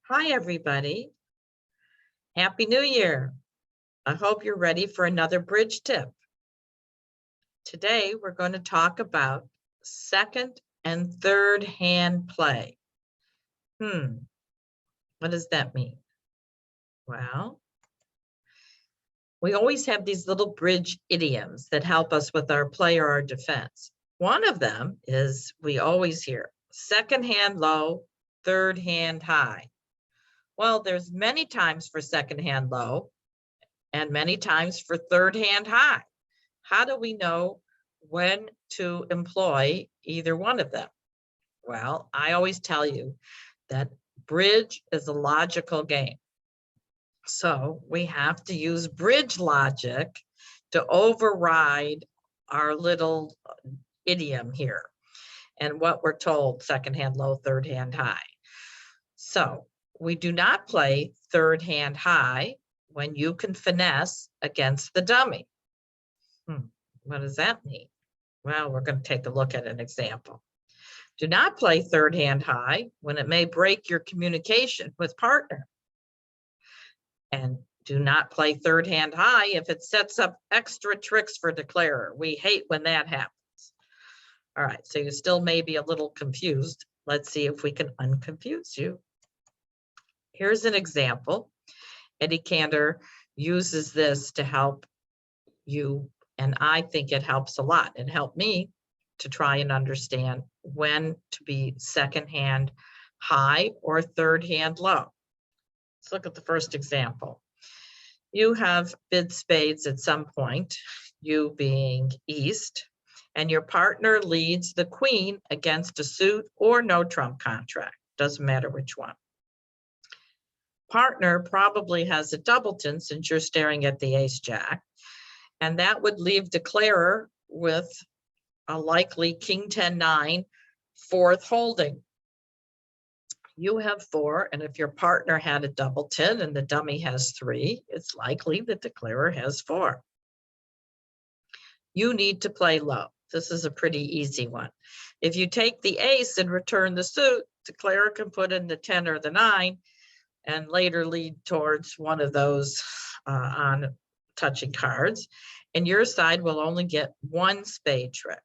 Hi, everybody. Happy New Year. I hope you're ready for another bridge tip. Today, we're going to talk about second and third hand play. What does that mean? Well, we always have these little bridge idioms that help us with our play or our defense. One of them is we always hear second hand low, third hand high. Well, there's many times for second hand low and many times for third hand high. How do we know when to employ either one of them? Well, I always tell you that bridge is a logical game. So we have to use bridge logic to override our little idiom here and what we're told, second hand low, third hand high. So we do not play third hand high when you can finesse against the dummy. What does that mean? Well, we're going to take a look at an example. Do not play third hand high when it may break your communication with partner. And do not play third hand high if it sets up extra tricks for declarer. We hate when that happens. All right, so you still may be a little confused. Let's see if we can unconfuse you. Here's an example. Eddie Cantor uses this to help you, and I think it helps a lot. It helped me to try and understand when to be second hand high or third hand low. Let's look at the first example. You have bid spades at some point, you being east, and your partner leads the queen against a suit or no trump contract. Doesn't matter which one. Partner probably has a doubleton since you're staring at the ace jack, and that would leave declarer with a likely king 10-9 fourth holding. You have 4, and if your partner had a doubleton and the dummy has 3, it's likely the declarer has 4. You need to play low. This is a pretty easy one. If you take the ace and return the suit, declarer can put in the 10 or the 9 and later lead towards one of those on touching cards, and your side will only get 1 spade trick.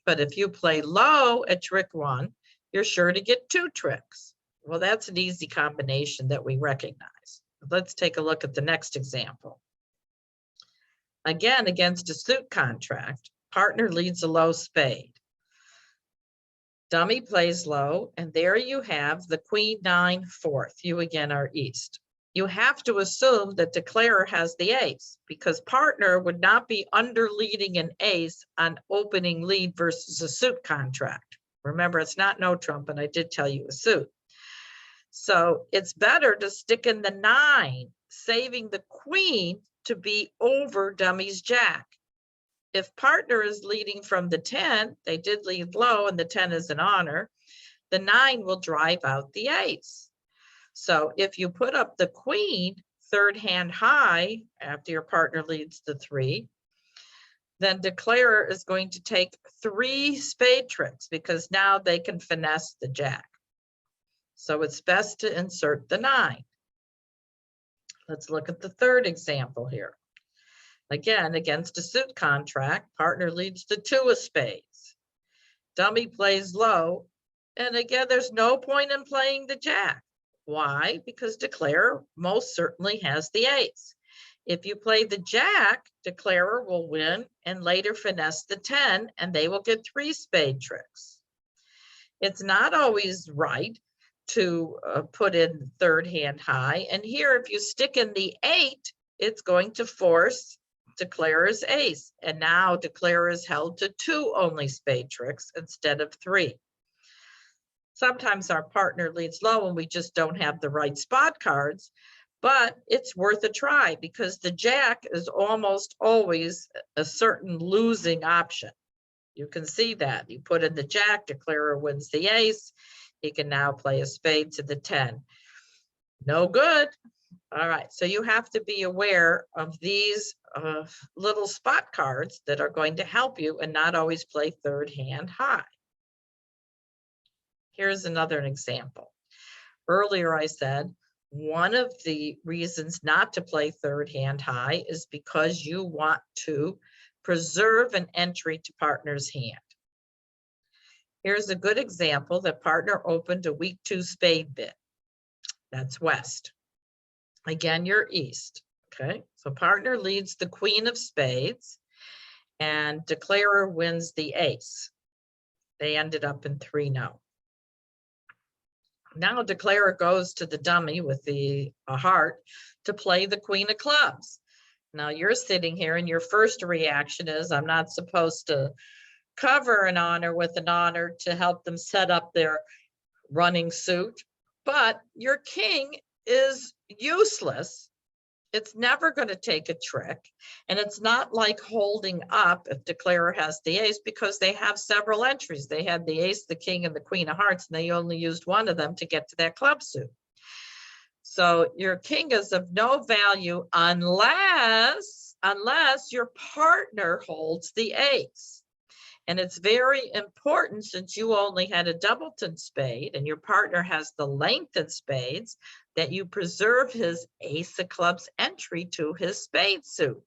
But if you play low at trick 1, you're sure to get 2 tricks. Well, that's an easy combination that we recognize. Let's take a look at the next example. Again, against a suit contract, partner leads a low spade. Dummy plays low, and there you have the queen 9 fourth. You again are east. You have to assume that declarer has the ace because partner would not be under leading an ace on opening lead versus a suit contract. Remember, it's not no trump, and I did tell you a suit. So it's better to stick in the 9, saving the queen to be over dummy's jack. If partner is leading from the 10, they did lead low and the 10 is an honor, the 9 will drive out the ace. So if you put up the queen third hand high after your partner leads the 3, then declarer is going to take 3 spade tricks because now they can finesse the jack. So it's best to insert the 9. Let's look at the third example here. Again, against a suit contract, partner leads the 2 of spades. Dummy plays low, and again, there's no point in playing the jack. Why? Because declarer most certainly has the ace. If you play the jack, declarer will win and later finesse the 10, and they will get 3 spade tricks. It's not always right to put in third hand high, and here if you stick in the 8, it's going to force declarer's ace, and now declarer is held to 2 only spade tricks instead of 3. Sometimes our partner leads low and we just don't have the right spot cards, but it's worth a try because the jack is almost always a certain losing option. You can see that. You put in the jack, declarer wins the ace. He can now play a spade to the 10. No good. All right, so you have to be aware of these little spot cards that are going to help you and not always play third hand high. Here's another example. Earlier I said, one of the reasons not to play third hand high is because you want to preserve an entry to partner's hand. Here's a good example that partner opened a weak 2 spade bid. That's west. Again, you're east. Okay, so partner leads the queen of spades and declarer wins the ace. They ended up in 3-0. Now declarer goes to the dummy with a heart to play the queen of clubs. Now you're sitting here and your first reaction is, I'm not supposed to cover an honor with an honor to help them set up their running suit, but your king is useless. It's never going to take a trick, and it's not like holding up if declarer has the ace, because they have several entries. They had the ace, the king, and the queen of hearts, and they only used one of them to get to that club suit. So your king is of no value unless your partner holds the ace. And it's very important, since you only had a doubleton spade and your partner has the lengthened spades, that you preserve his ace of clubs entry to his spade suit.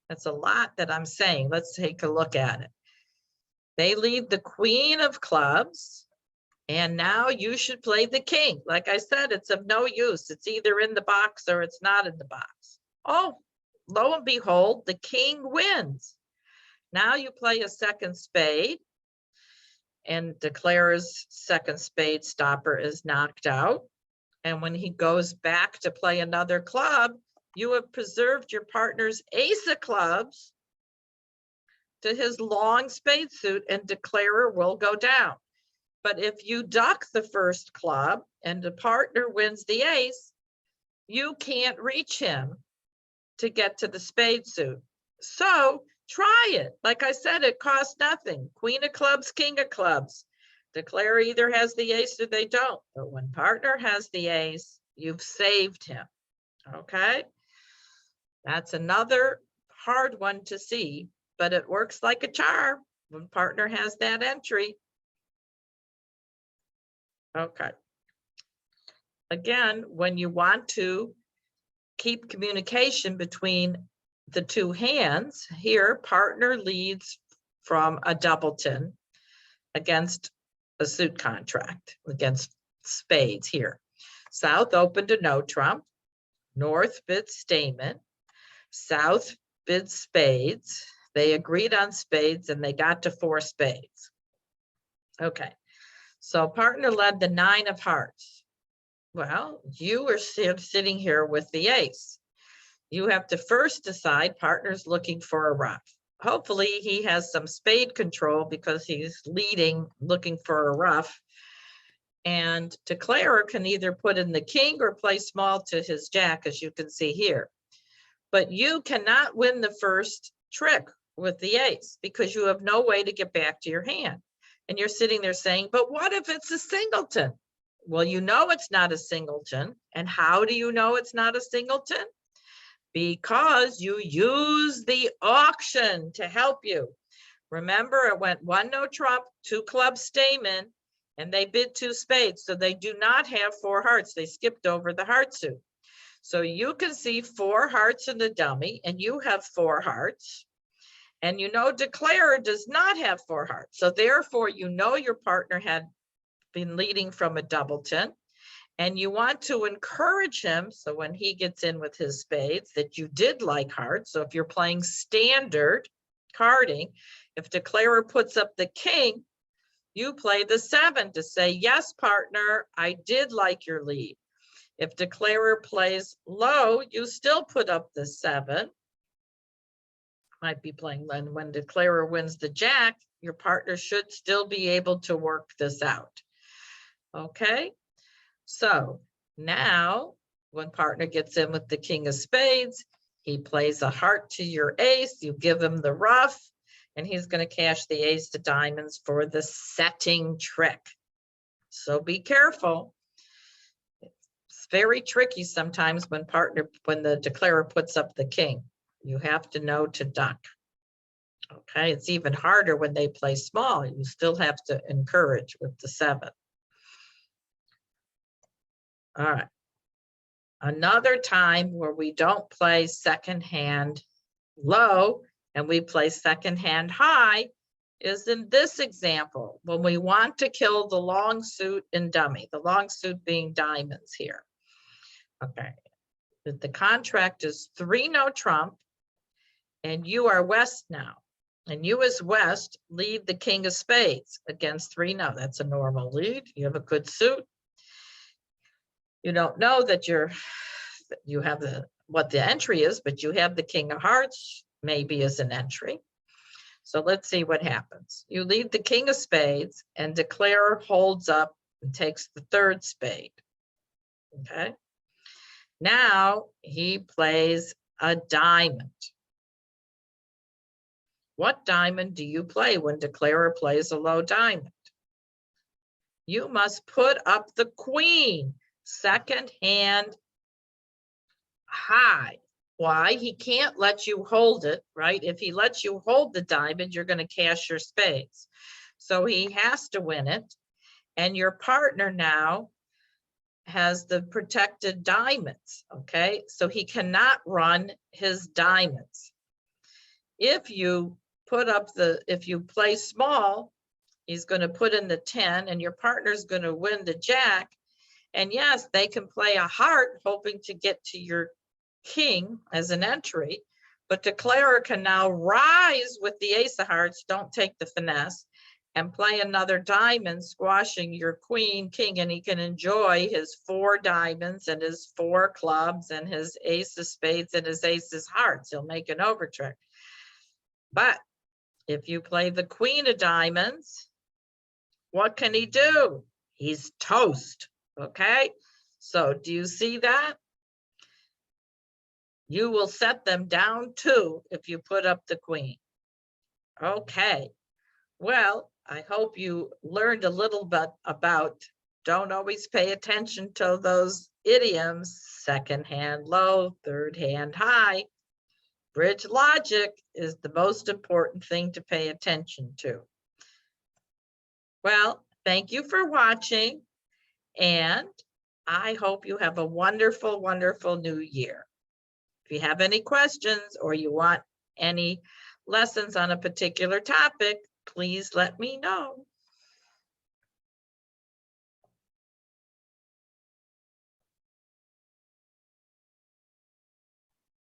That's a lot that I'm saying. Let's take a look at it. They lead the queen of clubs, and now you should play the king. Like I said, it's of no use. It's either in the box or it's not in the box. Oh, lo and behold, the king wins. Now you play a second spade, and declarer's second spade stopper is knocked out. And when he goes back to play another club, you have preserved your partner's ace of clubs to his long spade suit, and declarer will go down. But if you duck the first club and the partner wins the ace, you can't reach him to get to the spade suit. So try it. Like I said, it costs nothing. Queen of clubs, king of clubs. Declarer either has the ace or they don't. But when partner has the ace, you've saved him. Okay? That's another hard one to see, but it works like a charm when partner has that entry. Okay. Again, when you want to keep communication between the two hands, here partner leads from a doubleton against a suit contract, against spades here. South opened a no trump, north bid statement, south bid spades. They agreed on spades and they got to 4 spades. Okay, so partner led the 9 of hearts. Well, you are sitting here with the ace. You have to first decide partner's looking for a ruff. Hopefully he has some spade control because he's leading, looking for a ruff. And declarer can either put in the king or play small to his jack, as you can see here. But you cannot win the first trick with the ace because you have no way to get back to your hand. And you're sitting there saying, but what if it's a singleton? Well, you know it's not a singleton. And how do you know it's not a singleton? Because you use the auction to help you. Remember, it went 1 no trump, 2 club stamen, and they bid 2 spades. So they do not have 4 hearts. They skipped over the heart suit. So you can see 4 hearts in the dummy, and you have 4 hearts. And you know declarer does not have 4 hearts. So therefore, you know your partner had been leading from a doubleton. And you want to encourage him, so when he gets in with his spades, that you did like hearts. So if you're playing standard carding, if declarer puts up the king, you play the 7 to say, yes, partner, I did like your lead. If declarer plays low, you still put up the 7. Might be playing when declarer wins the jack, your partner should still be able to work this out. Okay, so now when partner gets in with the king of spades, he plays a heart to your ace, you give him the ruff, and he's going to cash the ace of diamonds for the setting trick. So be careful. It's very tricky sometimes when the declarer puts up the king. You have to know to duck. Okay, it's even harder when they play small. You still have to encourage with the 7. All right. Another time where we don't play second hand low and we play second hand high is in this example, when we want to kill the long suit in dummy, the long suit being diamonds here. Okay, the contract is 3 no trump, and you are West now. And you as West lead the king of spades against 3 no. That's a normal lead. You have a good suit. You don't know that you have what the entry is, but you have the king of hearts, maybe as an entry. So let's see what happens. You lead the king of spades, and declarer holds up and takes the 3rd spade. Okay. Now he plays a diamond. What diamond do you play when declarer plays a low diamond? You must put up the queen, second hand high. Why? He can't let you hold it, right? If he lets you hold the diamond, you're going to cash your spades. So he has to win it. And your partner now has the protected diamonds, okay? So he cannot run his diamonds. If you if you play small, he's going to put in the 10 and your partner's going to win the jack. And yes, they can play a heart hoping to get to your king as an entry, but declarer can now rise with the ace of hearts, don't take the finesse, and play another diamond, squashing your queen, king, and he can enjoy his 4 diamonds and his 4 clubs and his ace of spades and his ace of hearts. He'll make an overtrick. But if you play the queen of diamonds, what can he do? He's toast, okay? So do you see that? You will set them down 2 if you put up the queen. Okay, well, I hope you learned a little bit about, don't always pay attention to those idioms, second hand low, third hand high. Bridge logic is the most important thing to pay attention to. Well, thank you for watching, and I hope you have a wonderful, wonderful new year. If you have any questions or you want any lessons on a particular topic, please let me know.